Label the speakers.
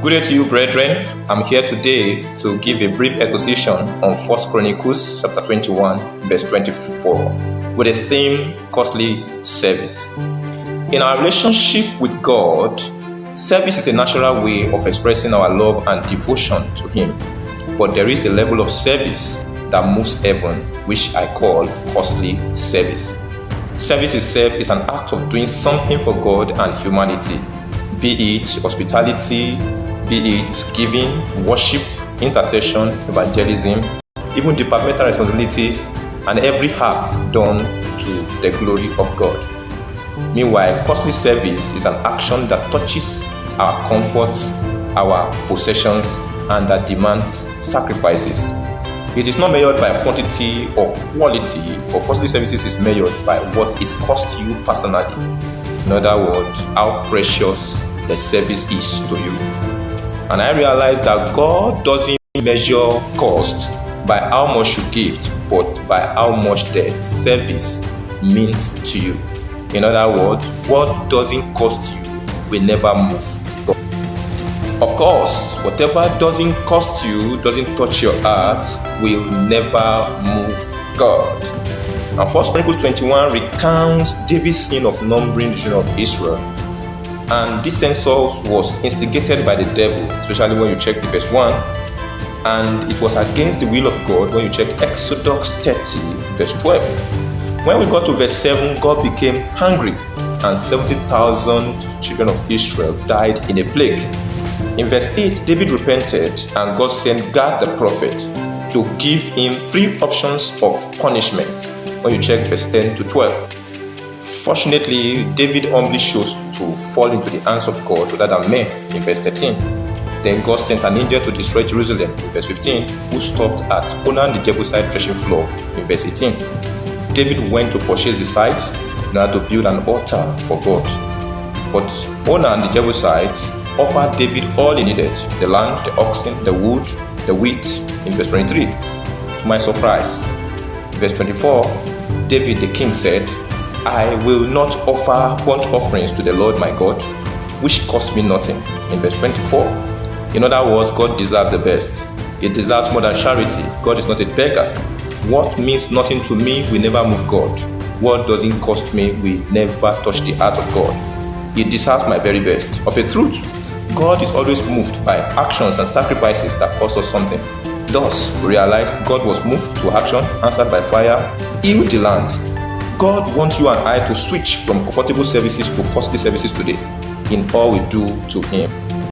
Speaker 1: Good day to you, brethren. I'm here today to give a brief exposition on 1 Chronicles chapter 21, verse 24, with the theme, Costly Service. In our relationship with God, service is a natural way of expressing our love and devotion to Him. But there is a level of service that moves heaven, which I call costly service. Service itself is an act of doing something for God and humanity, be it hospitality, be it giving, worship, intercession, evangelism, even departmental responsibilities, and every act done to the glory of God. Meanwhile, costly service is an action that touches our comforts, our possessions, and that demands sacrifices. It is not measured by quantity or quality, but costly services is measured by what it costs you personally. In other words, how precious the service is to you. And I realized that God doesn't measure cost by how much you give, but by how much the service means to you. In other words, what doesn't cost you will never move God. Of course, whatever doesn't cost you, doesn't touch your heart, will never move God. And 1 Chronicles 21 recounts David's sin of numbering the children of Israel. And this census was instigated by the devil, especially when you check the verse 1. And it was against the will of God when you check Exodus 30, verse 12. When we got to verse 7, God became angry, and 70,000 children of Israel died in a plague. In verse 8, David repented, and God sent Gad the prophet to give him 3 options of punishment. When you check verse 10 to 12. Fortunately, David humbly chose to fall into the hands of God rather than men in verse 13. Then God sent an angel to destroy Jerusalem in verse 15, who stopped at Ornan the Jebusite threshing floor in verse 18. David went to purchase the site in order to build an altar for God. But Ornan the Jebusite offered David all he needed, the land, the oxen, the wood, the wheat, in verse 23. To my surprise, in verse 24, David the king said, I will not offer burnt offerings to the Lord my God, which cost me nothing. In verse 24. In other words, God deserves the best. He deserves more than charity. God is not a beggar. What means nothing to me will never move God. What doesn't cost me will never touch the heart of God. He deserves my very best. Of a truth, God is always moved by actions and sacrifices that cost us something. Thus, we realize God was moved to action, answered by fire, healed the land. God wants you and I to switch from comfortable services to costly services today in all we do to Him.